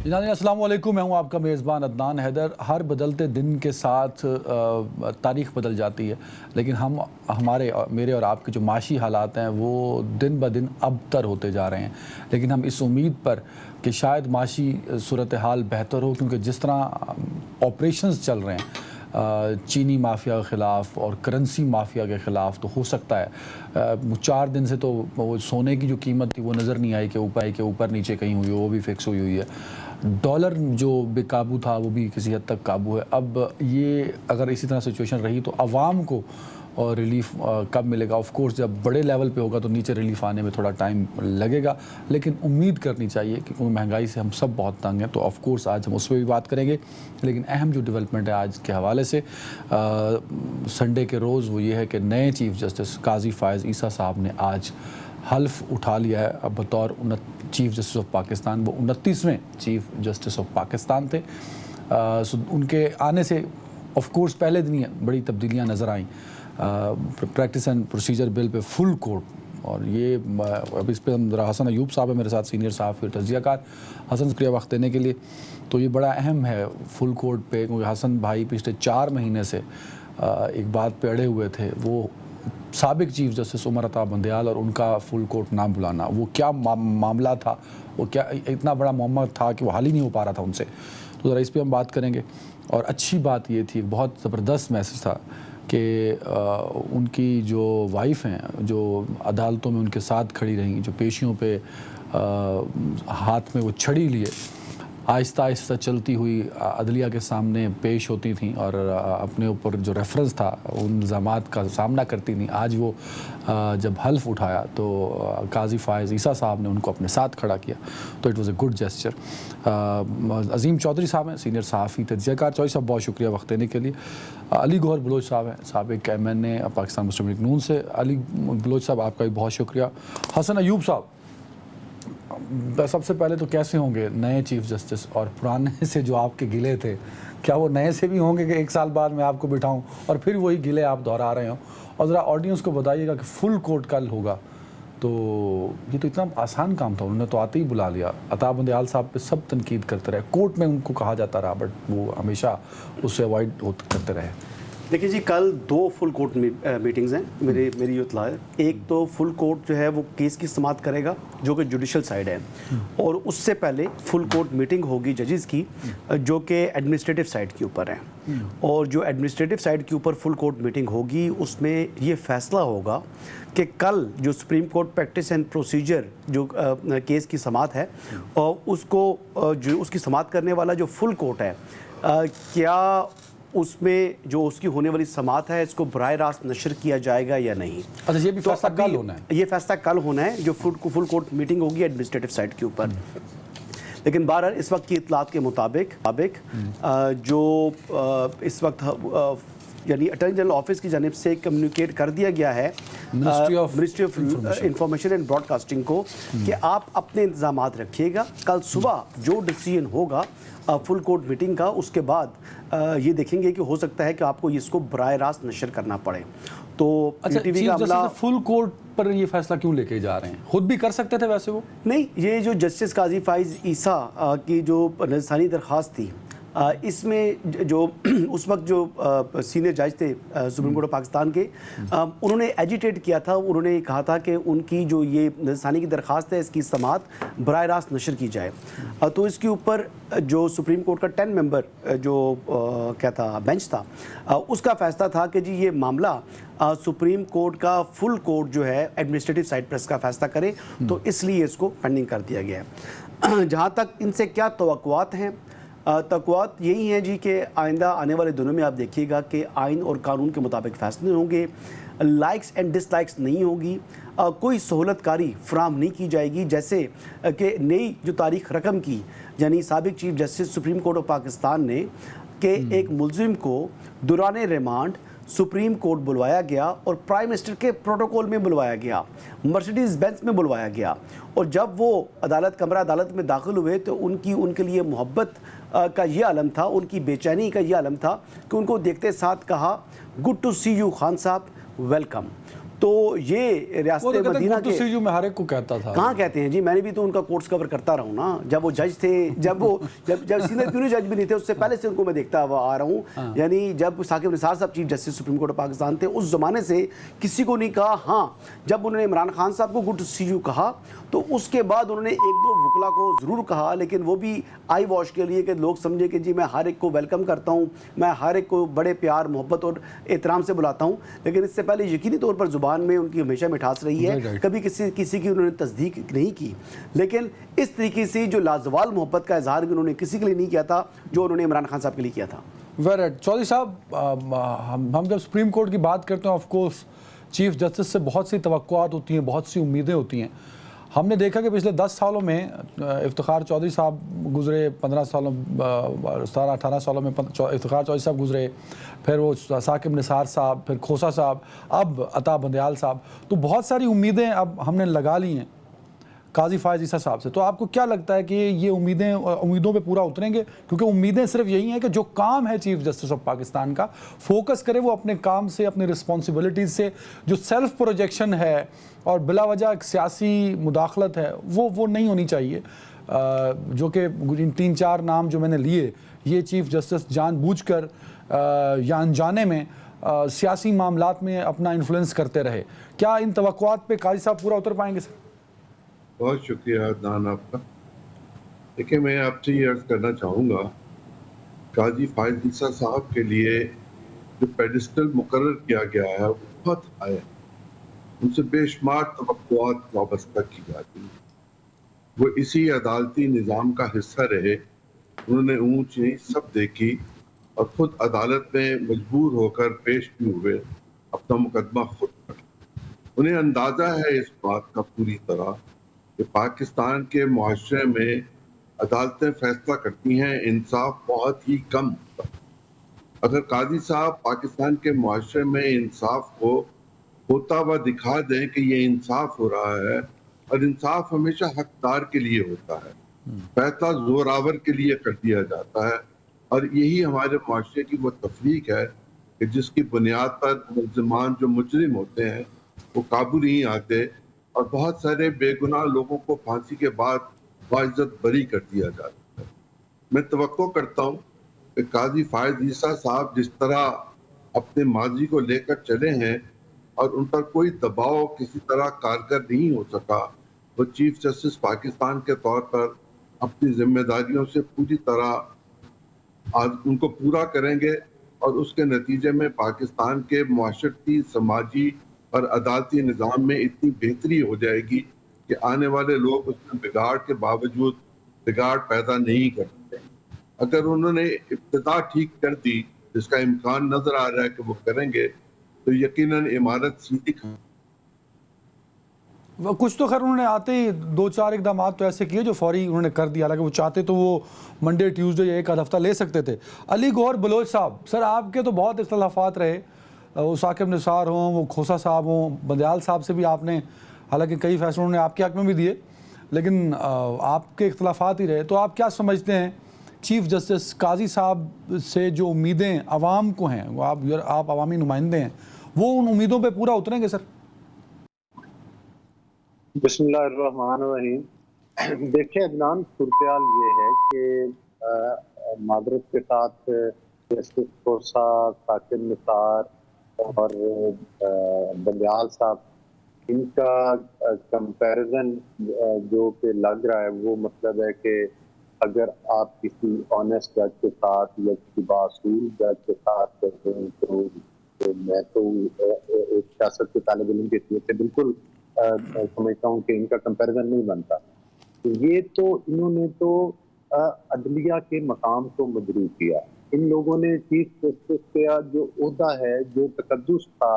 ناظرین السلام علیکم، میں ہوں آپ کا میزبان عدنان حیدر۔ ہر بدلتے دن کے ساتھ تاریخ بدل جاتی ہے، لیکن میرے اور آپ کے جو معاشی حالات ہیں وہ دن بدن ابتر ہوتے جا رہے ہیں، لیکن ہم اس امید پر کہ شاید معاشی صورتحال بہتر ہو، کیونکہ جس طرح آپریشنز چل رہے ہیں چینی مافیا کے خلاف اور کرنسی مافیا کے خلاف، تو ہو سکتا ہے 4 دن سے تو وہ سونے کی جو قیمت تھی وہ نظر نہیں آئی کہ اوپر نیچے کہیں ہوئی، وہ بھی فکس ہوئی ہے۔ ڈالر جو بے قابو تھا وہ بھی کسی حد تک قابو ہے۔ اب یہ اگر اسی طرح سچویشن رہی تو عوام کو ریلیف کب ملے گا؟ آف کورس جب بڑے لیول پہ ہوگا تو نیچے ریلیف آنے میں تھوڑا ٹائم لگے گا، لیکن امید کرنی چاہیے کہ مہنگائی سے ہم سب بہت تنگ ہیں، تو آف کورس آج ہم اس پہ بھی بات کریں گے۔ لیکن اہم جو ڈیولپمنٹ ہے آج کے حوالے سے سنڈے کے روز وہ یہ ہے کہ نئے چیف جسٹس قاضی فائز عیسیٰ صاحب نے آج حلف اٹھا لیا ہے اب بطور چیف جسٹس آف پاکستان۔ وہ 29ویں چیف جسٹس آف پاکستان تھے۔ ان کے آنے سے آف کورس پہلے دن ہی بڑی تبدیلیاں نظر آئیں۔ پریکٹس اینڈ پروسیجر بل پہ فل کورٹ، اور یہ اب اس پہ ہم ذرا حسن ایوب صاحب ہے میرے ساتھ، سینئر صحافی اور تجزیہ کار۔ حسن شکریہ وقت دینے کے لیے۔ تو یہ بڑا اہم ہے فل کورٹ پہ، کیونکہ حسن بھائی پچھلے 4 مہینے سے ایک بات پہ اڑے ہوئے تھے، وہ سابق چیف جسٹس عمر عطا بندیال اور ان کا فل کورٹ نہ بلانا۔ وہ کیا معاملہ تھا، وہ کیا اتنا بڑا معاملہ تھا کہ وہ حل ہی نہیں ہو پا رہا تھا ان سے، تو ذرا اس پہ ہم بات کریں گے۔ اور اچھی بات یہ تھی، بہت زبردست میسج تھا کہ ان کی جو وائف ہیں جو عدالتوں میں ان کے ساتھ کھڑی رہیں، جو پیشیوں پہ ہاتھ میں وہ چھڑی لیے آہستہ آہستہ چلتی ہوئی عدلیہ کے سامنے پیش ہوتی تھیں اور اپنے اوپر جو ریفرنس تھا ان الزامات کا سامنا کرتی تھیں، آج وہ جب حلف اٹھایا تو قاضی فائز عیسیٰ صاحب نے ان کو اپنے ساتھ کھڑا کیا، تو it was a good gesture. Azeem Chaudhry صاحب ہیں، سینئر صحافی تجزیہ کار۔ چودھری صاحب بہت شکریہ وقت دینے کے لیے۔ علی گوہر بلوچ صاحب ہیں، سابق MNA پاکستان مسلم لیگ نون سے۔ علی بلوچ صاحب آپ کا بھی بہت شکریہ۔ حسن ایوب صاحب، سب سے پہلے تو کیسے ہوں گے نئے چیف جسٹس، اور پرانے سے جو آپ کے گلے تھے کیا وہ نئے سے بھی ہوں گے کہ 1 سال بعد میں آپ کو بٹھاؤں اور پھر وہی گلے آپ دہرا رہے ہوں؟ اور ذرا آڈینس کو بتائیے گا کہ فل کورٹ کل ہوگا، تو یہ تو اتنا آسان کام تھا، انہوں نے تو آتے ہی بلا لیا۔ عطا بندیال صاحب پہ سب تنقید کرتے رہے، کورٹ میں ان کو کہا جاتا رہا، بٹ وہ ہمیشہ اس سے اوائڈ کرتے رہے۔ دیکھیے جی، کل 2 فل کورٹ میٹنگز ہیں میری یہ اطلاع ہے۔ ایک تو فل کورٹ جو ہے وہ کیس کی سماعت کرے گا جو کہ جوڈیشل سائیڈ ہے، اور اس سے پہلے فل کورٹ میٹنگ ہوگی ججز کی جو کہ ایڈمنسٹریٹو سائیڈ کے اوپر ہے، اور جو ایڈمنسٹریٹو سائیڈ کے اوپر فل کورٹ میٹنگ ہوگی اس میں یہ فیصلہ ہوگا کہ کل جو supreme court practice and procedure جو کیس کی سماعت ہے، اور اس کو جو اس کی سماعت کرنے والا جو فل کورٹ ہے، کیا اس میں جو اس کی ہونے والی سماعت ہے اس کو براہ راست نشر کیا جائے گا یا نہیں؟ اچھا، یہ بھی فیصلہ کل ہونا ہے؟ یہ فیصلہ کل ہونا ہے، جو فل کورٹ میٹنگ ہوگی ایڈمنسٹریٹو سائیڈ کے اوپر۔ لیکن بہرحال اس وقت کی اطلاعات کے مطابق جو اس وقت یعنی اٹارنی جنرل آفس کی جانب سے کمیونیکیٹ کر دیا گیا ہے ministry of information and broadcasting کو کہ آپ اپنے انتظامات رکھیے گا، کل صبح جو ڈیسیژن ہوگا فل کورٹ میٹنگ کا اس کے بعد یہ دیکھیں گے کہ ہو سکتا ہے کہ آپ کو اس کو براہ راست نشر کرنا پڑے۔ تو فل کورٹ پر یہ فیصلہ کیوں لے کے جا رہے ہیں؟ خود بھی کر سکتے تھے ویسے وہ؟ نہیں، یہ جو جسٹس قاضی فائز عیسیٰ کی جو نظرثانی درخواست تھی، اس میں جو اس وقت جو سینئر جج تھے سپریم کورٹ آف پاکستان کے، انہوں نے ایجیٹیٹ کیا تھا، انہوں نے کہا تھا کہ ان کی جو یہ نظرثانی کی درخواست ہے اس کی سماعت براہ راست نشر کی جائے۔ تو اس کے اوپر جو سپریم کورٹ کا 10 ممبر جو کیا تھا بینچ تھا، اس کا فیصلہ تھا کہ جی یہ معاملہ سپریم کورٹ کا فل کورٹ جو ہے ایڈمنسٹریٹو سائیڈ پر اس کا فیصلہ کرے، تو اس لیے اس کو پینڈنگ کر دیا گیا ہے۔ جہاں تک ان سے کیا توقعات ہیں، توقعات یہی ہیں جی کہ آئندہ آنے والے دنوں میں آپ دیکھیے گا کہ آئین اور قانون کے مطابق فیصلے ہوں گے، لائکس اینڈ ڈس لائکس نہیں ہوگی، کوئی سہولت کاری فراہم نہیں کی جائے گی، جیسے کہ نئی جو تاریخ رقم کی، یعنی سابق chief justice supreme court of Pakistan نے کہ ایک ملزم کو دوران ریمانڈ سپریم کورٹ بلوایا گیا اور پرائم منسٹر کے پروٹوکول میں بلوایا گیا، مرسیڈیز بینز میں بلوایا گیا، اور جب وہ کمرہ عدالت میں داخل ہوئے تو ان کے لیے محبت کا یہ عالم تھا، ان کی بے چینی کا یہ عالم تھا کہ ان کو دیکھتے ساتھ کہا good to see you Khan صاحب، ویلکم۔ تو یہ ریاست مدینہ کے میں ہر ایک کو کہتا تھا. کہاں کہتے ہیں جی, میں نے بھی تو ان کا کورس کور کرتا رہا ہوں نا, جب وہ جج تھے, جب سینئر پیونی جج بھی نہیں تھے, اس سے پہلے سے ان کو میں دیکھتا آ رہا ہوں. یعنی جب ثاقب نثار صاحب chief justice supreme court of Pakistan تھے, اس زمانے سے کسی کو نہیں کہا. ہاں جب انہوں نے عمران خان صاحب کو گڈ ٹو سی یو کہا تو اس کے بعد انہوں نے ایک دو وکلا کو ضرور کہا, لیکن وہ بھی آئی واش کے لیے کہ لوگ سمجھے کہ جی میں ہر ایک کو ویلکم کرتا ہوں, میں ہر ایک کو بڑے پیار محبت اور احترام سے بلاتا ہوں. لیکن اس سے پہلے یقینی طور پر زبان میں ان کی ہمیشہ مٹھاس رہی ہے, کبھی کسی کی انہوں نے تصدیق نہیں کی, لیکن اس طریقے سے جو لازوال محبت کا اظہار بھی انہوں نے کسی کے لیے نہیں کیا تھا جو انہوں نے عمران خان صاحب کے لیے کیا تھا. چودھری صاحب, ہم جب سپریم کورٹ کی بات کرتے ہیں آف کورس چیف جسٹس سے بہت سی توقعات ہوتی ہیں, بہت سی امیدیں ہوتی ہیں. ہم نے دیکھا کہ پچھلے 10 سالوں میں افتخار چودھری صاحب گزرے, 15 سالوں 17-18 سالوں میں افتخار چودھری صاحب گزرے, پھر وہ ثاقب نثار صاحب, پھر کھوسا صاحب, اب عطا بندیال صاحب. تو بہت ساری امیدیں اب ہم نے لگا لی ہیں قاضی فائز عیسیٰ صاحب سے. تو آپ کو کیا لگتا ہے کہ یہ امیدوں پہ پورا اتریں گے؟ کیونکہ امیدیں صرف یہی ہیں کہ جو کام ہے چیف جسٹس آف پاکستان کا, فوکس کرے وہ اپنے کام سے, اپنی رسپانسبلٹیز سے. جو سیلف پروجیکشن ہے اور بلا وجہ ایک سیاسی مداخلت ہے وہ نہیں ہونی چاہیے, جو کہ ان 3-4 نام جو میں نے لیے, یہ چیف جسٹس جان بوجھ کر یا انجانے میں سیاسی معاملات میں اپنا انفلوئنس کرتے رہے. کیا ان توقعات پہ قاضی صاحب پورا اتر پائیں گے سر؟ بہت شکریہ عدنان آپ کا. دیکھیں, میں آپ سے یہ عرض کرنا چاہوں گا, قاضی فائز عیسیٰ صاحب کے لیے جو پیڈسٹل مقرر کیا گیا ہے وہ بہت ہائی ہے. ان سے بے شمار توقعات وابستہ کی جاتی ہیں. وہ اسی عدالتی نظام کا حصہ رہے, انہوں نے اونچ نیچ سب دیکھی اور خود عدالت میں مجبور ہو کر پیش بھی ہوئے, اپنا مقدمہ خود کر. انہیں اندازہ ہے اس بات کا پوری طرح کہ پاکستان کے معاشرے میں عدالتیں فیصلہ کرتی ہیں, انصاف بہت ہی کم ہوتا ہے. اگر قاضی صاحب پاکستان کے معاشرے میں انصاف کو ہوتا ہوا دکھا دیں کہ یہ انصاف ہو رہا ہے, اور انصاف ہمیشہ حقدار کے لیے ہوتا ہے, فیصلہ زوراور کے لیے کر دیا جاتا ہے, اور یہی ہمارے معاشرے کی وہ تفریق ہے کہ جس کی بنیاد پر ملزمان جو مجرم ہوتے ہیں وہ قابو نہیں آتے, اور بہت سارے بے گناہ لوگوں کو پھانسی کے بعد باعزت بری کر دیا جاتا ہے. میں توقع کرتا ہوں کہ قاضی فائز عیسیٰ صاحب جس طرح اپنے ماضی کو لے کر چلے ہیں اور ان پر کوئی دباؤ کسی طرح کارگر نہیں ہو سکا, وہ چیف جسٹس پاکستان کے طور پر اپنی ذمہ داریوں سے پوری طرح ان کو پورا کریں گے, اور اس کے نتیجے میں پاکستان کے معاشرتی, سماجی اور عدالتی نظام میں اتنی بہتری ہو جائے گی کہ آنے والے لوگ اس میں بگاڑ کے باوجود بگاڑ پیدا نہیں کرتے. اگر انہوں نے ابتدا ٹھیک کر دی, جس کا امکان نظر آ رہا ہے کہ وہ کریں گے, تو یقیناً عمارت سیدھی کچھ تو خیر انہوں نے آتے ہی 2-4 اقدامات تو ایسے کیے جو فوری انہوں نے کر دیا, حالانکہ وہ چاہتے تو وہ منڈے ٹیوزڈے یا ایک آدھ ہفتہ لے سکتے تھے. علی گوہر بلوچ صاحب, سر آپ کے تو بہت اختلافات رہے, وہ ثاقب نثار ہوں, وہ کھوسا صاحب ہوں, بندیال صاحب سے بھی آپ نے حالانکہ کئی فیصلے انہوں نے آپ کے حق میں بھی دیے, لیکن آپ کے اختلافات ہی رہے. تو آپ کیا سمجھتے ہیں چیف جسٹس قاضی صاحب سے جو امیدیں عوام کو ہیں, وہ آپ عوامی نمائندے ہیں, وہ ان امیدوں پہ پورا اتریں گے سر؟ بسم اللہ الرحمن الرحیم. دیکھیں عدنان, صورتحال یہ ہے کہ معذرت کے ساتھ جسٹس کھوسا, ثاقب نثار اور بندیال صاحب, ان کا کمپیریزن جو کہ لگ رہا ہے وہ مطلب ہے کہ اگر آپ کسی آنیسٹ جج کے ساتھ یا کسی باصول جج کے ساتھ کرتے ہیں تو میں تو ایک سیاست کے طالب علم کے حیثیت سے بالکل سمجھتا ہوں کہ ان کا کمپیریزن نہیں بنتا. یہ تو انہوں نے تو عدلیہ کے مقام کو مجروح کیا. ان لوگوں نے چیف جسٹس کا جو عہدہ ہے, جو تقدس تھا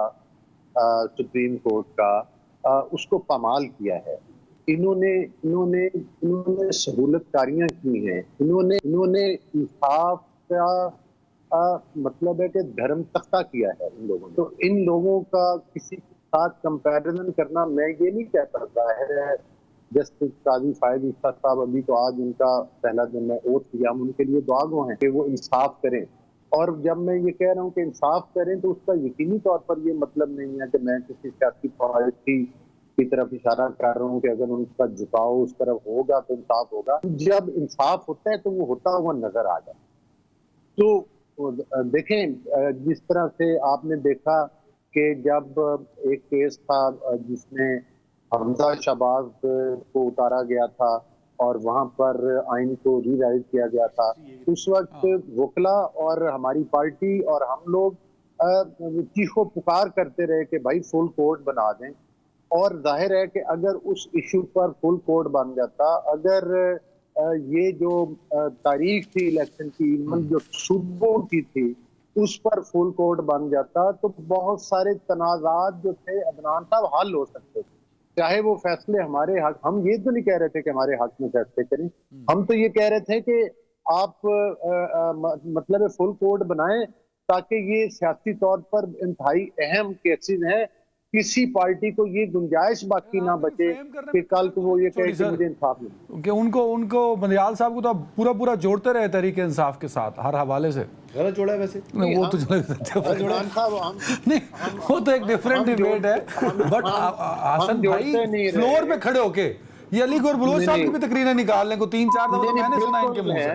سپریم کورٹ کا, اس کو پامال کیا ہے. انہوں نے سہولت کاریاں کی ہیں, انہوں نے انصاف کا مطلب ہے کہ دھرم تختہ کیا ہے ان لوگوں نے. تو ان لوگوں کا کسی ساتھ کمپیریزن کرنا, میں یہ نہیں کہتا, ظاہر ہے جسٹس قاضی فائز عیسیٰ صاحب ابھی تو آج ان کا پہلا دن ہے اوتھ کیا, ہم ان کے لیے دعا گو ہیں کہ وہ انصاف کریں, اور جب میں یہ کہہ رہا ہوں کہ انصاف کریں تو اس کا یقینی طور پر یہ مطلب نہیں ہے کہ میں کسی سیاسی پارٹی کی طرف اشارہ کر رہا ہوں کہ اگر ان کا جھکاؤ اس طرف ہوگا تو انصاف ہوگا. جب انصاف ہوتا ہے تو وہ ہوتا ہوا نظر آ جائے. تو دیکھیں جس طرح سے آپ نے دیکھا کہ جب ایک کیس تھا جس میں حمزہ شہباز کو اتارا گیا تھا اور وہاں پر آئین کو ری رائز کیا گیا تھا, اس وقت وکلا اور ہماری پارٹی اور ہم لوگ چیخو پکار کرتے رہے کہ بھائی فل کورٹ بنا دیں. اور ظاہر ہے کہ اگر اس ایشو پر فل کورٹ بن جاتا, اگر یہ جو تاریخ تھی الیکشن کی جو صوبوں کی تھی اس پر فل کورٹ بن جاتا تو بہت سارے تنازعات جو تھے عدنان صاحب حل ہو سکتے تھے. چاہے وہ فیصلے ہمارے حق, ہم یہ تو نہیں کہہ رہے تھے کہ ہمارے حق میں فیصلے کریں, ہم تو یہ کہہ رہے تھے کہ آپ مطلب فل کورٹ بنائیں تاکہ یہ سیاسی طور پر انتہائی اہم کیسز ہیں, کسی پارٹی کو یہ گنجائش باقی نہ بچے کہ کل کو وہ یہ کہے کہ مجھے انصاف ملے. کہ ان کو بندیال صاحب کو تو پورا جوڑتے رہے تحریک انصاف کے ساتھ ہر حوالے سے. غلط جوڑا ہے ویسے وہ تو نہیں, وہ تو ایک ڈیفرنٹ ڈیبیٹ ہے, بٹ حسن بھائی فلور پہ کھڑے ہو کے یہ علی گور بلوچ صاحب کی بھی تقریریں نکال لیں, کو 3-4 دفعہ میں نے سنا ان کے منہ سے.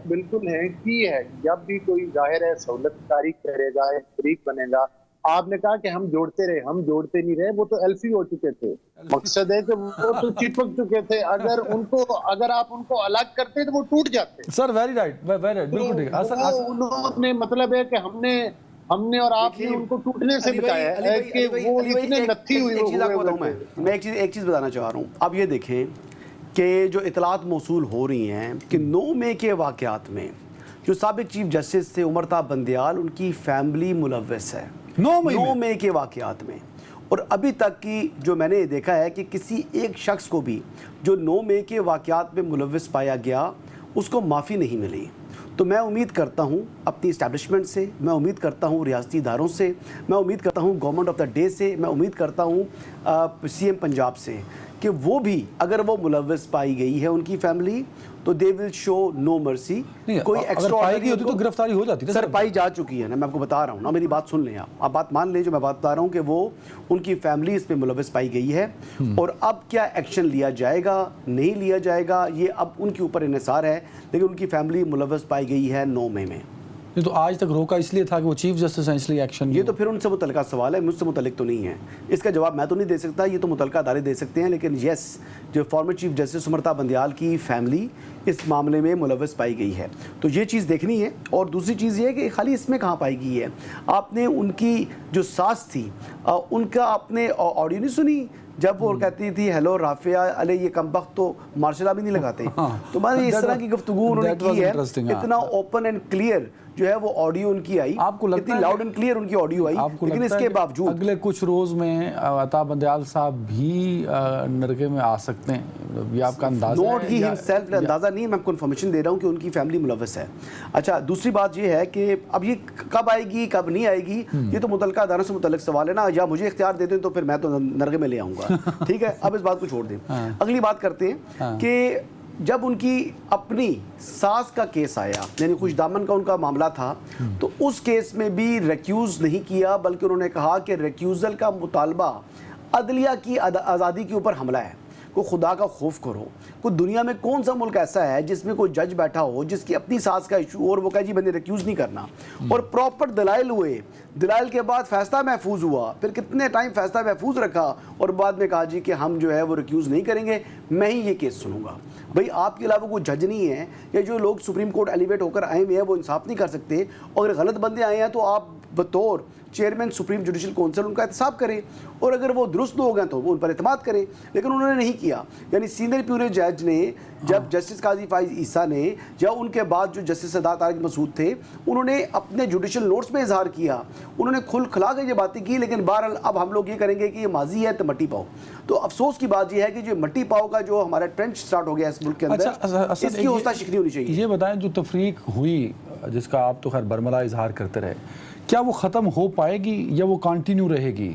بالکل ہے کی ہے. جب بھی کوئی ظاہر ہے سہولت کاری کرے گا, ایک فریق بنے گا. آپ نے کہا کہ ہم جوڑتے رہے, ہم جوڑتے نہیں رہے, وہ تو ایلفی ہو چکے تھے. مقصد ہے کہ وہ تو چپک چکے تھے, اگر آپ ان کو الگ کرتے تو وہ ٹوٹ جاتے. سر ویری رائٹ, بالکل ٹھیک. انہوں نے مطلب ہے کہ ہم نے اور آپ نے ان کو ٹوٹنے سے بچایا ہے کہ وہ اتنے نتھی ہوئی. میں ایک چیز بتانا چاہ رہا ہوں. اب یہ دیکھیں کہ جو اطلاعات موصول ہو رہی ہیں کہ 9 مئی کے واقعات میں جو سابق چیف جسٹس تھے عمر طاہر بندیال, ان کی فیملی ملوث ہے 9 مئی کے واقعات میں. اور ابھی تک کی جو میں نے دیکھا ہے کہ کسی ایک شخص کو بھی جو 9 مئی کے واقعات میں ملوث پایا گیا اس کو معافی نہیں ملی. تو میں امید کرتا ہوں اپنی اسٹیبلشمنٹ سے, میں امید کرتا ہوں ریاستی اداروں سے, میں امید کرتا ہوں گورنمنٹ آف دا ڈے سے, میں امید کرتا ہوں سی ایم پنجاب سے کہ وہ بھی اگر وہ ملوث پائی گئی ہے ان کی فیملی تو دے ول شو نو مرسی. کوئی اگر پائی گئی ہوتی تو گرفتاری ہو جاتی. سر پائی جا چکی ہے نا, میں آپ کو بتا رہا ہوں نا, میری بات سن لیں آپ بات مان لیں جو میں بات بتا رہا ہوں کہ وہ ان کی فیملی اس پہ ملوث پائی گئی ہے. اور اب کیا ایکشن لیا جائے گا نہیں لیا جائے گا یہ اب ان کے اوپر انحصار ہے, لیکن ان کی فیملی ملوث پائی گئی ہے 9 مئی میں. یہ تو آج تک روکا اس لیے تھا کہ وہ چیف جسٹس ہیں, اس لیے ایکشن. یہ تو پھر ان سے متعلقہ سوال ہے, مجھ سے متعلق تو نہیں ہے. اس کا جواب میں تو نہیں دے سکتا, یہ تو متعلقہ ادارے دے سکتے ہیں. لیکن یس, جو فارمر چیف جسٹس عمر طاہر بندیال کی فیملی اس معاملے میں ملوث پائی گئی ہے تو یہ چیز دیکھنی ہے. اور دوسری چیز یہ ہے کہ خالی اس میں کہاں پائی گئی ہے, آپ نے ان کی جو ساس تھی ان کا آپ نے آڈیو نہیں سنی جب وہ کہتی تھی ہیلو رافعہ علی یہ کمبخت تو مارشل آرٹ بھی نہیں لگاتے. تو میں نے اس طرح کی گفتگو انہوں نے کی ہے, اتنا اوپن اینڈ کلیئر جو ہے وہ آڈیو ان کی آئی, آپ کو لگتا ہے لاؤڈ اینڈ کلیئر ان کی آڈیو آئی, لیکن اس کے باوجود اگلے کچھ روز میں عطا بندیال صاحب بھی نرگے میں آ سکتے ہیں, یہ آپ کا اندازہ ہے؟ نوٹ ہی ہمسیلف, اندازہ نہیں, میں آپ کو انفارمیشن دے رہا ہوں کہ ان کی فیملی ملوث ہے. اچھا دوسری بات یہ ہے کہ اب یہ کب آئے گی کب نہیں آئے گی یہ تو متعلقہ اداروں سے متعلق سوال ہے نا, یا مجھے اختیار دے دیں تو پھر میں تو نرگے میں لے آؤں گا. ٹھیک ہے, اب اس بات کو چھوڑ دیں. اگلی بات کرتے ہیں کہ جب ان کی اپنی ساس کا کیس آیا, یعنی خوش دامن کا ان کا معاملہ تھا, تو اس کیس میں بھی ریکیوز نہیں کیا, بلکہ انہوں نے کہا کہ ریکیوزل کا مطالبہ عدلیہ کی آزادی کے اوپر حملہ ہے. کو خدا کا خوف کرو, کوئی دنیا میں کون سا ملک ایسا ہے جس میں کوئی جج بیٹھا ہو جس کی اپنی ساس کا ایشو اور وہ کہے جی میں نے ریکیوز نہیں کرنا, اور پراپر دلائل ہوئے, دلائل کے بعد فیصلہ محفوظ ہوا, پھر کتنے ٹائم فیصلہ محفوظ رکھا اور بعد میں کہا جی کہ ہم جو ہے وہ ریکیوز نہیں کریں گے, میں ہی یہ کیس سنوں گا. بھئی آپ کے علاوہ کوئی جج نہیں ہے, یا جو لوگ سپریم کورٹ ایلیویٹ ہو کر آئے ہوئے ہیں وہ انصاف نہیں کر سکتے, اور اگر غلط بندے آئے ہیں تو آپ بطور چیئرمین سپریم جوڈیشل کونسل ان کا احتساب کریں, اور اگر وہ درست لوگ ہیں تو وہ ان پر اعتماد کریں. لیکن انہوں نے نہیں کیا. یعنی سینئر پیورے جج نے جب جسٹس قاضی فائز عیسیٰ نے یا ان کے بعد جو جسٹس سردار طارق مسعود تھے انہوں نے اپنے جوڈیشل نوٹس میں اظہار کیا, انہوں نے کھل کھلا کے یہ باتیں کی, لیکن بہرحال اب ہم لوگ یہ کریں گے کہ یہ ماضی ہے تو مٹی پاؤ. تو افسوس کی بات یہ ہے کہ جو مٹی پاؤ کا جو ہمارا ٹرینچ سٹارٹ ہو گیا اس ملک کے اندر, اس کی حوصلہ شکنی ہونی چاہیے. یہ بتائیں جو تفریق ہوئی جس کا آپ تو خیر برملا اظہار کرتے رہے, کیا وہ ختم ہو پائے گی یا وہ کنٹینیو رہے گی؟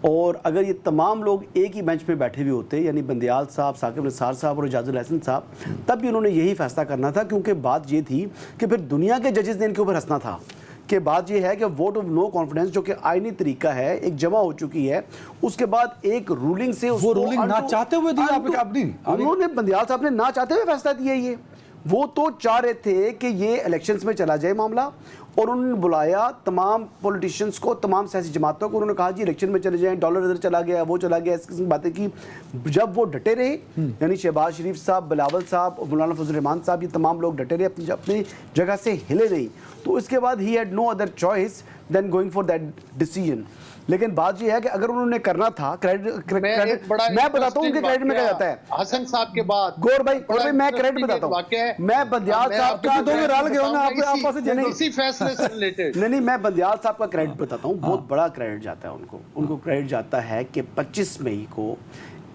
اور اگر یہ تمام لوگ ایک ہی بینچ پہ بیٹھے ہوئے ہوتے، یعنی بندیال صاحب، ثاقب نثار صاحب اور اعجاز الحسن صاحب، تب بھی انہوں نے یہی فیصلہ کرنا تھا، کیونکہ بات یہ تھی کہ پھر دنیا کے ججز نے ان کے اوپر ہنسنا تھا کہ بات یہ ہے کہ ووٹ آف نو کانفیڈنس جو کہ آئینی طریقہ ہے، ایک جمع ہو چکی ہے، اس کے بعد ایک رولنگ سے وہ رولنگ نہ چاہتے ہوئے دی آپ نے؟ انہوں نے بندیال صاحب نے نہ چاہتے ہوئے فیصلہ دیا یہ، وہ تو چاہ رہے تھے کہ یہ الیکشنز میں چلا جائے معاملہ، اور انہوں نے بلایا تمام پولیٹیشینز کو، تمام سیاسی جماعتوں کو، انہوں نے کہا جی الیکشن میں چلے جائیں، ڈالر ادھر چلا گیا، وہ چلا گیا، اس قسم کی باتیں کی۔ جب وہ ڈٹے رہے، یعنی شہباز شریف صاحب، بلاول صاحب، مولانا فضل الرحمان صاحب، یہ تمام لوگ ڈٹے رہے، اپنی جگہ سے ہلے نہیں، تو اس کے بعد ہی had no other choice than going for that decision. لیکن بات یہ ہے کہ اگر انہوں نے کرنا تھا، میں بتاتا ہوں ان کے کریڈٹ میں کیا جاتا ہے حسن صاحب کے بعد گور بھائی میں کریڈٹ بتاتا ہوں، میں بندیال صاحب کا نہیں میں بندیال صاحب کا کریڈٹ بتاتا ہوں، بہت بڑا کریڈٹ جاتا ہے ان کو کریڈٹ جاتا ہے کہ 25 مئی کو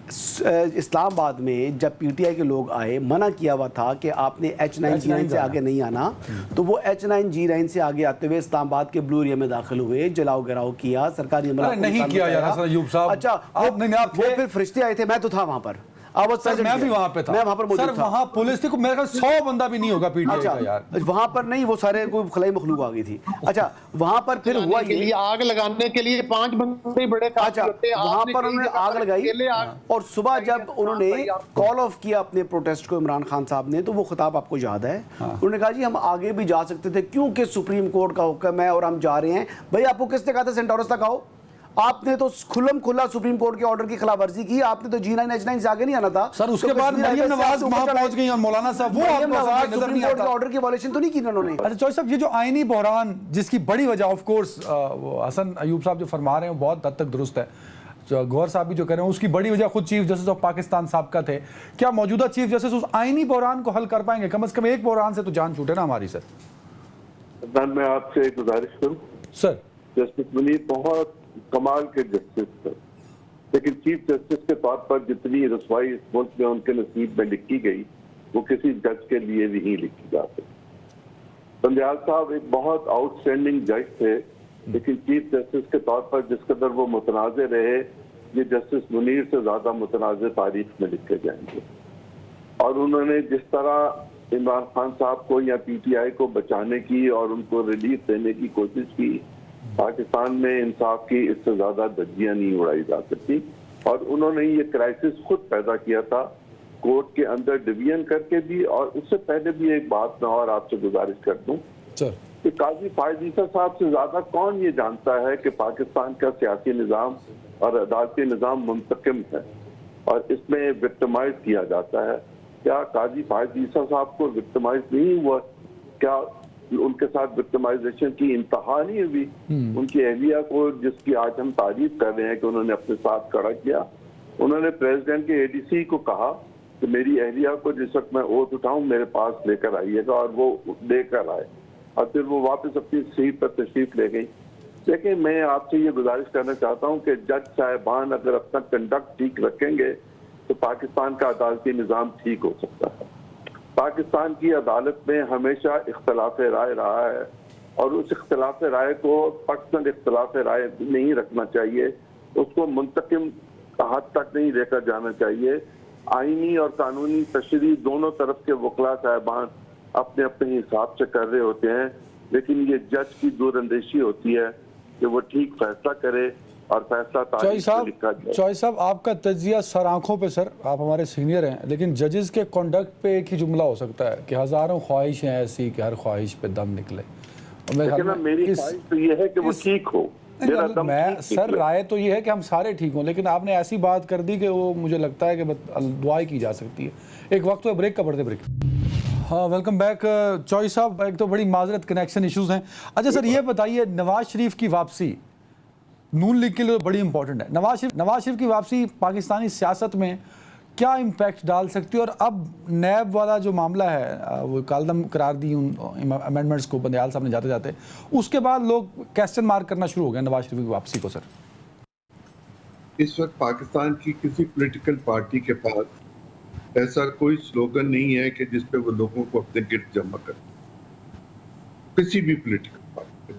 اسلام آباد میں جب پی ٹی آئی کے لوگ آئے، منع کیا ہوا تھا کہ آپ نے H9G9 سے آگے نہیں آنا، تو وہ H9G9 سے آگے آتے ہوئے اسلام آباد کے بلو ایریا میں داخل ہوئے، جلاؤ گراؤ کیا، سرکاری عملہ نہیں کیا یار حسن ایوب صاحب۔ اچھا وہ پھر فرشتے آئے تھے، میں تو تھا وہاں پر، میں بھی وہاں پہ تھا، میں وہاں پر موجود تھا، وہاں پولیس تھی، میرے خیال 100 بندہ بھی نہیں ہوگا پی ٹی آئی کا یار، وہاں پر نہیں، وہ سارے کوئی خلائی مخلوق آ گئی تھی۔ اچھا وہاں پر پھر ہوا یہ آگ لگانے کے لیے 5 بندے بڑے کافی ہوتے ہیں، وہاں پر انہوں نے آگ لگائی، اور صبح جب انہوں نے کال آف کیا اپنے پروٹیسٹ کو عمران خان صاحب نے، تو وہ خطاب آپ کو یاد ہے، انہوں نے کہا جی ہم آگے بھی جا سکتے تھے کیونکہ سپریم کورٹ کا حکم ہے اور ہم جا رہے ہیں۔ بھائی آپ کو کس نے کہا تھا سینٹورس تک آؤ؟ آپ نے تو کھلم کھلا سپریم کورٹ کے آرڈر کی خلاف ورزی کی، آپ نے تو G9 H9 سے آگے نہیں آنا تھا سر۔ اس کے بعد مریم نواز وہاں پہنچ گئی اور مولانا صاحب، وہ مریم نواز سپریم کورٹ کے آرڈر کی وائلیشن تو نہیں کی انہوں نے۔ اچھا چوہے صاحب، یہ جو آئینی بحران جس کی بڑی وجہ آف کورس حسن ایوب صاحب جو فرما رہے ہیں وہ بہت حد تک درست ہے، گوہر صاحب بھی جو کہہ رہے ہیں اس کی بڑی وجہ خود چیف جسٹس آف پاکستان صاحب کا تھے، کیا موجودہ چیف جسٹس اس آئینی بحران کو حل کر پائیں گے؟ کم از کم ایک بحران سے تو جان چھوٹے نا ہماری۔ سر میں آپ سے ایک گزارش کروں سر، جسٹس منیر بہت کمال کے جسٹس تھے، لیکن چیف جسٹس کے طور پر جتنی رسوائی اس ملک میں ان کے نصیب میں لکھی گئی وہ کسی جج کے لیے بھی نہیں لکھی جا سکتی۔ بندیال صاحب ایک بہت آؤٹ اسٹینڈنگ جج تھے، لیکن چیف جسٹس کے طور پر جس قدر وہ متنازع رہے، یہ جسٹس منیر سے زیادہ متنازع تاریخ میں لکھے جائیں گے۔ اور انہوں نے جس طرح عمران خان صاحب کو یا پی ٹی آئی کو بچانے کی اور ان کو ریلیف دینے کی کوشش کی، پاکستان میں انصاف کی اس سے زیادہ دھجیاں نہیں اڑائی جا سکتی، اور انہوں نے یہ کرائسس خود پیدا کیا تھا کورٹ کے اندر ڈویژن کر کے بھی۔ اور اس سے پہلے بھی ایک بات میں اور آپ سے گزارش کر دوں کہ قاضی فائز عیسیٰ صاحب سے زیادہ کون یہ جانتا ہے کہ پاکستان کا سیاسی نظام اور عدالتی نظام منتقم ہے اور اس میں وکٹمائز کیا جاتا ہے؟ کیا قاضی فائز عیسیٰ صاحب کو وکٹمائز نہیں ہوا؟ کیا ان کے ساتھ وکٹمائزیشن کی انتہا نہیں ہوئی؟ ان کی اہلیہ کو، جس کی آج ہم تعریف کر رہے ہیں کہ انہوں نے اپنے ساتھ کھڑا کیا، انہوں نے پریزیڈنٹ کے ADC کو کہا کہ میری اہلیہ کو جس وقت میں اوتھ اٹھاؤں میرے پاس لے کر آئیے گا، اور وہ لے کر آئے، اور پھر وہ واپس اپنی سیٹ پر تشریف لے گئی۔ لیکن میں آپ سے یہ گزارش کرنا چاہتا ہوں کہ جج صاحبان اگر اپنا کنڈکٹ ٹھیک رکھیں گے تو پاکستان کا عدالتی نظام ٹھیک ہو سکتا ہے۔ پاکستان کی عدالت میں ہمیشہ اختلاف رائے رہا ہے، اور اس اختلاف رائے کو پرسنل اختلاف رائے نہیں رکھنا چاہیے، اس کو منتقم حد تک نہیں لے کر جانا چاہیے۔ آئینی اور قانونی تشریح دونوں طرف کے وکلاء صاحبان اپنے اپنے حساب سے کر رہے ہوتے ہیں، لیکن یہ جج کی دور اندیشی ہوتی ہے کہ وہ ٹھیک فیصلہ کرے اور فیصلہ تاریخ میں لکھا جائے۔ چوہے صاحب، آپ کا تجزیہ سر آنکھوں پہ، سر آپ ہمارے سینئر ہیں، لیکن ججز کے کنڈکٹ پہ ایک ہی جملہ ہو سکتا ہے کہ ہزاروں خواہشیں ایسی کہ ہر خواہش پہ دم نکلے۔ میری خواہش تو یہ ہے کہ وہ ٹھیک ہو۔ میں سر رائے تو یہ ہے کہ ہم سارے ٹھیک ہوں، لیکن آپ نے ایسی بات کر دی کہ وہ مجھے لگتا ہے کہ دعا کی جا سکتی ہے۔ ایک وقت تو بریک کا پڑھتے بریک۔ ہاں ویلکم بیک چوہے صاحب، ایک تو بڑی معذرت کنیکشن ایشوز ہیں۔ اچھا سر یہ بتائیے، نواز شریف کی واپسی نون لیگ کے لیے بڑی امپورٹنٹ ہے، نواز شریف کی واپسی پاکستانی سیاست میں کیا امپیکٹ ڈال سکتی ہے؟ اور اب نیب والا جو معاملہ ہے وہ کالدم قرار دی ان امینڈمنٹس کو بندیال صاحب نے جاتے جاتے، اس کے بعد لوگ کوسچن مارک کرنا شروع ہو گئے نواز شریف کی واپسی کو۔ سر اس وقت پاکستان کی کسی پولیٹیکل پارٹی کے پاس ایسا کوئی سلوگن نہیں ہے کہ جس پہ وہ لوگوں کو اپنے گرد جمع کرے، کسی بھی پولیٹیکل پارٹی کے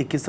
21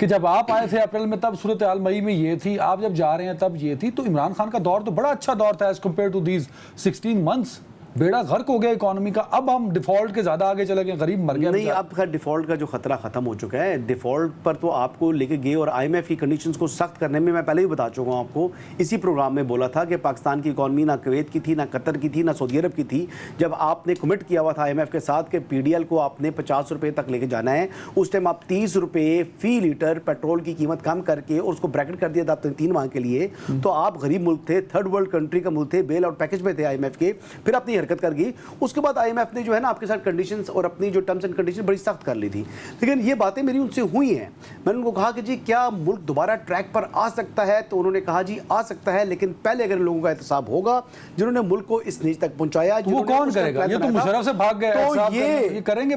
کہ جب آپ آئے تھے اپریل میں تب صورتحال مئی میں یہ تھی, آپ جب جا رہے ہیں تب یہ تھی, تو عمران خان کا دور تو بڑا اچھا دور تھا as compare to these 16 months. بیڑا غرق ہو گیا اکانومی کا, اب ہم ڈیفالٹ کے زیادہ آگے چلے گئے, غریب مر گیا. نہیں, اب خیر ڈیفالٹ کا جو خطرہ ختم ہو چکا ہے. ڈیفالٹ پر تو آپ کو لے کے گئے, اور آئی ایم ایف کی کنڈیشنز کو سخت کرنے میں پہلے بھی بتا چکا ہوں آپ کو, اسی پروگرام میں بولا تھا کہ پاکستان کی اکانومی نہ کویت کی تھی, نہ قطر کی تھی, نہ سعودی عرب کی تھی. جب آپ نے کمٹ کیا ہوا تھا آئی ایم ایف کے ساتھ کہ پی ڈی ایل کو آپ نے 50 روپے تک لے کے جانا ہے, اس ٹائم آپ 30 روپے فی لیٹر پیٹرول کی قیمت کم کر کے اور اس کو بریکٹ کر دیا تھا 3 ماہ کے لیے. تو آپ غریب ملک تھے, تھرڈ ورلڈ کنٹری کا ملک تھے, بیل آؤٹ پیکج میں تھے آئی ایم ایف کے. پھر اپنی حرکت کر گئی. اس کے بعد آئی ایم ایف نے جو ہے نا آپ کے ساتھ کنڈیشنز اور اپنی جو ٹرمز اینڈ کنڈیشن بڑی سخت کر لی تھی. لیکن یہ باتیں میری ان سے ہوئی ہیں. میں نے ان کو کہا کہ جی کیا ملک دوبارہ ٹریک پر آ سکتا ہے, تو انہوں نے کہا جی آ سکتا ہے, لیکن پہلے اگر لوگوں کا احتساب ہوگا جنہوں نے ملک کو اس نیچ تک پہنچایا. وہ کون کرے گا؟ یہ تو مشرف سے بھاگ گئے, تو یہ کریں گے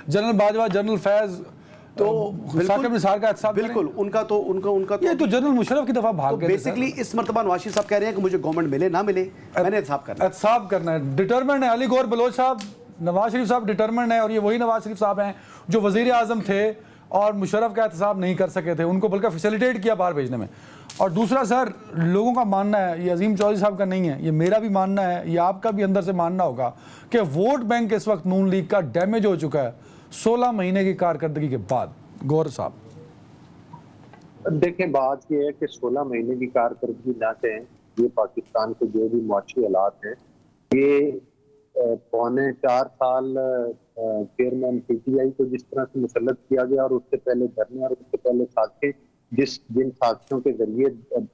جنرل باجوہ, جنرل فیض, تو ثاقب نثار کا احتساب بالکل ان کا تو یہ تو جنرل مشرف کی دفعہ بھاگ گئے. بیسیکلی اس مرتبہ نواز شریف صاحب کہہ رہے ہیں کہ مجھے گورنمنٹ ملے نہ ملے, میں نے احتساب کرنا ہے. احتساب کرنا ہے, ڈٹرمنٹ ہے. علی گور بلوچ صاحب, نواز شریف صاحب ڈٹرمنٹ ہے, اور یہ وہی نواز شریف صاحب ہیں جو وزیر اعظم تھے اور مشرف کا احتساب نہیں کر سکے تھے, ان کو بلکہ فیسیلیٹیٹ کیا باہر بھیجنے میں. اور دوسرا سر, لوگوں کا ماننا ہے, یہ عظیم چودھری صاحب کا نہیں ہے, یہ میرا بھی ماننا ہے, یہ آپ کا بھی اندر سے ماننا ہوگا کہ ووٹ بینک اس وقت نون لیگ کا ڈیمیج ہو چکا ہے 16 مہینے کی کارکردگی کے بعد. گور صاحب دیکھیں, بات یہ ہے کہ 16 مہینے کی کارکردگی نہ کہیں, یہ پاکستان کے جو بھی معاشی حالات ہیں, یہ 3.25 سال چیئرمین پی ٹی آئی کو جس طرح سے مسلط کیا گیا, اور اس سے پہلے دھرنے اور اس سے پہلے ساتھی, جن ساتھیوں کے ذریعے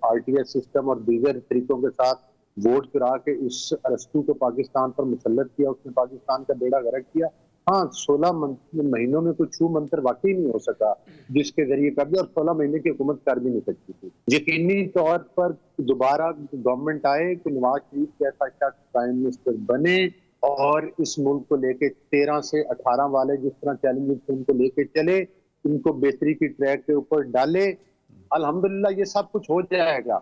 آر ٹی ایس سسٹم اور دیگر طریقوں کے ساتھ ووٹ کرا کے اس ارسطو کو پاکستان پر مسلط کیا, اس نے پاکستان کا بیڑا غرق کیا. ہاں, 16 مہینوں میں کوئی چھو منتر واقعی نہیں ہو سکا جس کے ذریعے کر دیا, اور 16 مہینے کی حکومت کر بھی نہیں سکتی تھی. یقینی طور پر دوبارہ گورنمنٹ آئے کہ نواز شریف جیسا شخص پرائم منسٹر بنے اور اس ملک کو لے کے 13 سے 18 والے جس طرح چیلنجز تھے ان کو لے کے چلے, ان کو بہتری کی ٹریک کے اوپر ڈالے. الحمدللہ یہ سب کچھ ہو جائے گا.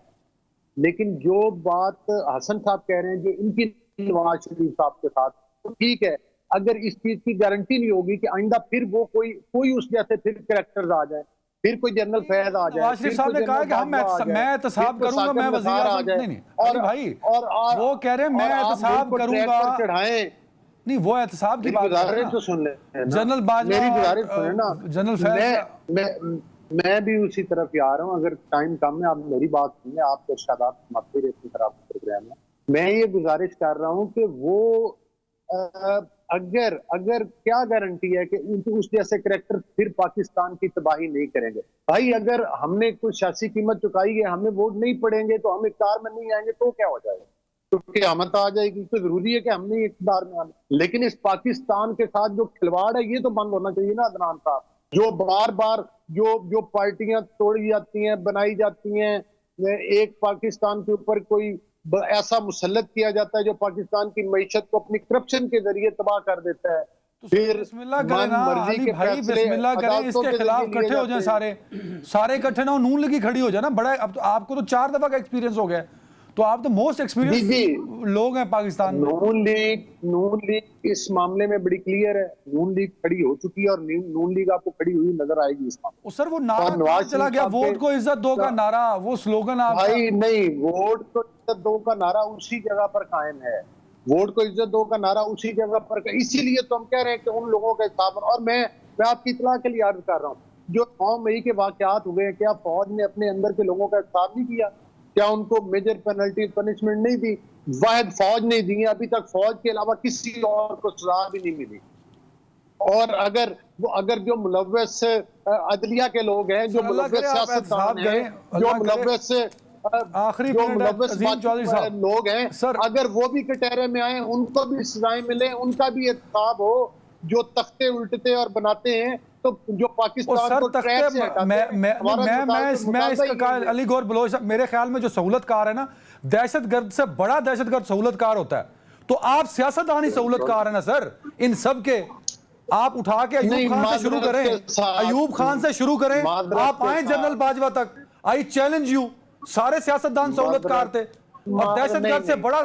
لیکن جو بات حسن صاحب کہہ رہے ہیں, جو ان کی نواز شریف صاحب کے ساتھ, تو ٹھیک ہے, اگر اس چیز کی گارنٹی نہیں ہوگی کہ آئندہ پھر وہ کوئی اس جیسے پھر کریکٹرز آ جائیں, پھر کوئی جنرل فیض آ جائے. نواز شریف صاحب نے کہا کہ میں احتساب کروں گا, میں وزیر اعظم نہیں, اور بھائی وہ کہہ رہے ہیں میں احتساب کروں گا. نہیں, وہ احتساب کی بات ہے, تو سن لیں جنرل باجوہ, میری گزارش سنیں نا, جنرل فیض. میں بھی اسی طرف ہی آ رہا ہوں. اگر ٹائم کم ہے, آپ میری بات سنیں, آپ کے ارشادات سماپتی رہتی طرح پروگرام میں. میں یہ گزارش کر رہا ہوں کہ وہ اگر کیا گارنٹی ہے کہ اس جیسے کریکٹر پھر پاکستان کی تباہی نہیں کریں گے. بھائی, اگر ہم نے کوئی سیاسی قیمت چکائی ہے, ہمیں ووٹ نہیں پڑیں گے, تو ہم اقتدار میں نہیں آئیں گے, تو کیا ہو جائے گا؟ تو قیامت آ جائے گی. تو ضروری ہے کہ ہم نے اقتدار میں آنا. لیکن اس پاکستان کے ساتھ جو کھلواڑ ہے, یہ تو بند ہونا چاہیے نا عدنان صاحب. جو بار بار جو پارٹیاں توڑی جاتی ہیں, بنائی جاتی ہیں, ایک پاکستان کے اوپر کوئی ایسا مسلط کیا جاتا ہے جو پاکستان کی معیشت کو اپنی کرپشن کے ذریعے تباہ کر دیتا ہے. پھر بسم اللہ کریں نا علی بھائی, بسم اللہ کریں, اس کے خلاف کٹھے ہو جائیں, سارے کٹھے نہ ہو, نون لیگ کھڑی ہو جائے نا. بڑا, اب تو آپ کو تو 4 دفعہ کا ایکسپیرینس ہو گیا, تو آپ تو موسٹ ایکسپیرینس لوگ ہیں پاکستان میں. نون لیگ اس معاملے میں بڑی کلیئر ہے. نون لیگ کھڑی ہو چکی ہے, اور نون لیگ آپ کو کھڑی ہوئی نظر آئے گی اس معاملے. سر وہ نعرہ چلا گیا, ووٹ کو عزت دو کا نعرہ, وہ سلوگن آپ بھائی نہیں, ووٹ کو عزت دو کا نعرہ اسی جگہ پر قائم ہے. ووٹ کو عزت دو کا نعرہ اسی جگہ پر, اسی لیے تو ہم کہہ رہے ہیں کہ ان لوگوں کا حساب. اور میں آپ کی اطلاع کے لیے عرض کر رہا ہوں, جو 9 مئی کے واقعات ہوئے ہیں, کیا فوج نے اپنے اندر کے لوگوں کا حساب نہیں کیا؟ کیا ان کو میجر پینلٹی پنشمنٹ نہیں دی؟ واحد فوج نہیں دی, ابھی تک فوج کے علاوہ کسی اور کو سزا بھی نہیں ملی. اور اگر جو ملوث عدلیہ کے لوگ ہیں, جو ملوث سیاستدان ہیں, جو ملوث لوگ ہیں, اگر وہ بھی کٹہرے میں آئیں, ان کو بھی سزائیں ملیں, ان کا بھی احتساب ہو. جو تختے الٹتے اور بناتے ہیں, تو جو پاکستان کو ٹریک سے ہٹاتے ہیں. میں اس کا علی گور بلوچ, میرے خیال میں جو سہولت کار ہے نا, دہشت گرد سے بڑا دہشت گرد سہولت کار ہوتا ہے. تو آپ سیاستدان ہی سہولت کار ہیں نا سر, ان سب کے. آپ اٹھا کے ایوب خان سے شروع کریں, ایوب خان سے شروع کریں, آپ آئیں جنرل باجوہ تک. آئی چیلنج یو, سارے سیاستدان سہولت کار تھے. اور دہشت گرد سے بڑا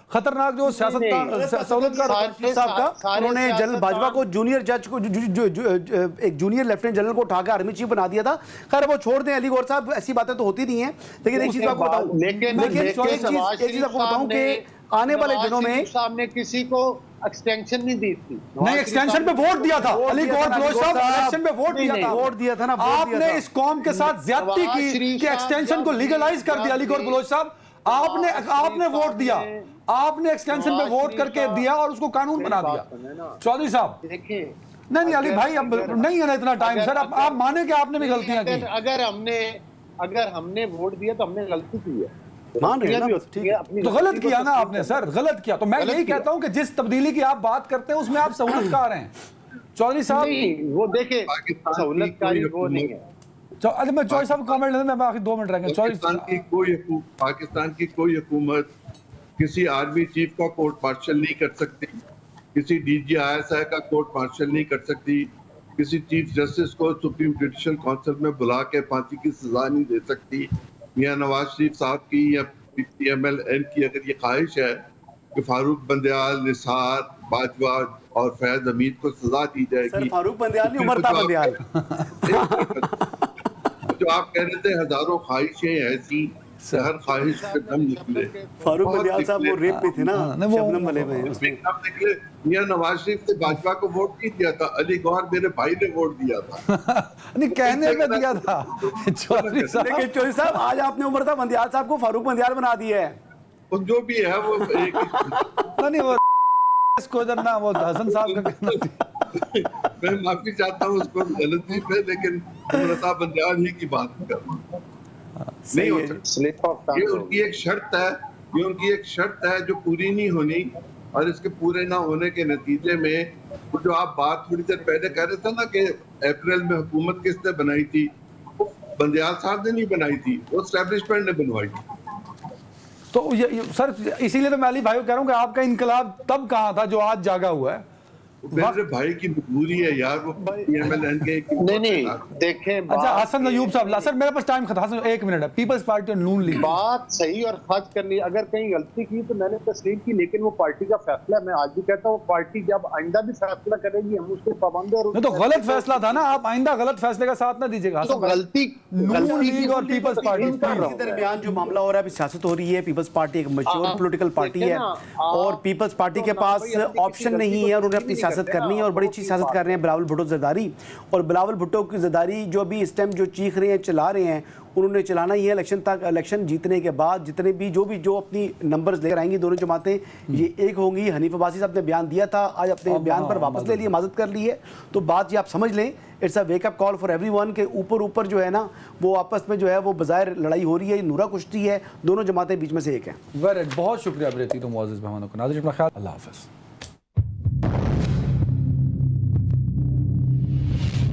خطرناک جو سیاستدان سہولتکار صاحب کا انہوں نے جنرل باجوہ کو جونیئر جج کو ایک جونیئر لیفٹیننٹ جنرل کو اٹھا کے آرمی چیف بنا دیا تھا. خیر وہ چھوڑ دیں علی گور صاحب, ایسی باتیں تو ہوتی نہیں ہیں, لیکن ایک چیز آپ کو بتاؤں, لیکن ایک چیز آپ کو بتاؤں کہ آنے والے دنوں میں صاحب نے کسی کو ایکسٹینشن نہیں دی تھی. نہیں, ایکسٹینشن پہ ووٹ دیا تھا علی گور بلوچ صاحب, ایکسٹینشن پہ ووٹ دیا تھا. آپ نے اس قوم کے ساتھ زیادتی کی کہ ایکسٹینشن کو لیگلائز کر دیا. علی گور بلوچ صاحب, آپ نے ووٹ دیا, آپ نے ایکسٹینشن پہ ووٹ کر کے دیا اور اس کو قانون بنا دیا. چودھری صاحب نہیں علی بھائی, اب نہیں ہے نا اتنا ٹائم سر, آپ مانیں کہ آپ نے بھی غلطیاں کی. اگر ہم نے ووٹ دیا تو ہم نے غلطی کی ہے, مان رہے ہیں تو غلط کیا نا آپ نے سر, غلط کیا. تو میں یہی کہتا ہوں کہ جس تبدیلی کی آپ بات کرتے ہیں اس میں آپ سہولت کار ہیں چودھری صاحب. وہ دیکھیں سہولت کاری وہ نہیں ہے. اچھا میں چودھری صاحب کامنٹ لیتے ہیں, میں آخر 2 منٹ رہ گئے. پاکستان کی کوئی حکومت کسی آرمی چیف کا کورٹ مارشل نہیں کر سکتی, کسی D G I S I کا کورٹ مارشل نہیں کر سکتی, کسی چیف جسٹس کو سپریم جوڈیشل کونسل میں بلا کے پھانسی کی سزا نہیں دے سکتی. یا نواز شریف صاحب کی یا پی ایم ایل این کی اگر یہ خواہش ہے کہ فاروق بندیال, نثار, باجوہ اور فیض حمید کو سزا دی جائے گی. فاروق بندیال نہیں, عمر تا بندیال. جو آپ کہہ رہے تھے ہزاروں خواہشیں ایسی, ہر خواہش سے دم نکلے. فاروق بندیال صاحب وہ ریپ میں تھے نا, شبنم والے میں. یا نواز شریف سے باجوہ کو ووٹ نہیں دیا تھا, علی گور میرے بھائی نے ووٹ دیا تھا. نہیں کہنے پہ دیا تھا چودھری صاحب. لیکن چودھری صاحب آج آپ نے عمر تا بندیال صاحب کو فاروق بندیال بنا دیا ہے. جو بھی ہے وہ ایک نہیں وہ اس کو ادھر نہ, وہ حسن صاحب کا کہنا تھی. میں معافی چاہتا ہوں اس کو غلطی پہ, لیکن عمر تا بندیال ہی کی بات کر رہا ہوں. نہیں ہو سکتا, یہ ان کی ایک شرط ہے, یہ ان کی ایک شرط ہے جو پوری نہیں ہونی, اور اس کے پورے نہ ہونے کے نتیجے میں جو آپ بات تھوڑی دیر پہلے کہہ رہے تھے نا کہ اپریل میں حکومت کس نے بنائی تھی, وہ بندیال صاحب نے نہیں بنائی تھی, وہ اسٹیبلشمنٹ نے بنوائی تھی. تو سر اسی لیے تو میں علی بھائی کو کہہ رہا ہوں کہ آپ کا انقلاب تب کہاں تھا جو آج جاگا ہوا ہے. میرے بھائی کی مجبوری ہے یار, وہ پی ایم ایل این کے نہیں دیکھیں. اچھا حسن ایوب صاحب, سر میرے پاس ٹائم ختم, حسن 1 منٹ ہے. پیپلز پارٹی اور نون لیگ بات صحیح اور خرچ کرنی, اگر کہیں غلطی کی تو میں نے تسلیم کی, لیکن وہ پارٹی کا فیصلہ ہے. میں آج بھی کہتا ہوں پارٹی جب آئندہ بھی فیصلہ کرے گی ہم اس کو پابند ہیں. تو غلط فیصلہ تھا نا, آپ آئندہ غلط فیصلے کا ساتھ نہ دیجیے گا. تو غلطی نون لیگ اور پیپلز پارٹی کے درمیان جو معاملہ ہو رہا ہے, سیاست ہو رہی ہے. پیپلز پارٹی ایک میچور پولیٹیکل پارٹی ہے, اور پیپلز پارٹی کے پاس آپشن نہیں ہے, انہوں نے اپنی سیاست کرنی ہے, اور بڑی اچھی سیاست کر رہے ہیں بلاول بھٹو زرداری. اور بلاول بھٹو کی زرداری جو ابھی اس ٹائم جو چیخ رہے ہیں, چلا رہے ہیں, انہوں نے چلانا ہی ہے الیکشن تک. الیکشن جیتنے کے بعد جتنے بھی جو اپنی نمبرز لے کر آئیں گی دونوں جماعتیں, یہ ایک ہوں گی. حنیف عباسی صاحب نے بیان دیا تھا, آج اپنے بیان پر واپس لے لیے, معذرت کر لی ہے. تو بات یہ آپ سمجھ لیں, it's a wake up call for everyone, کہ اوپر جو ہے نا وہ آپس میں جو ہے وہ بظاہر لڑائی ہو رہی ہے, نورا کشتی ہے, دونوں جماعتیں بیچ میں سے ایک ہیں. بہت شکریہ بریتی تو معزز مہمانوں کو. ناظرین اپنا خیال, اللہ حافظ.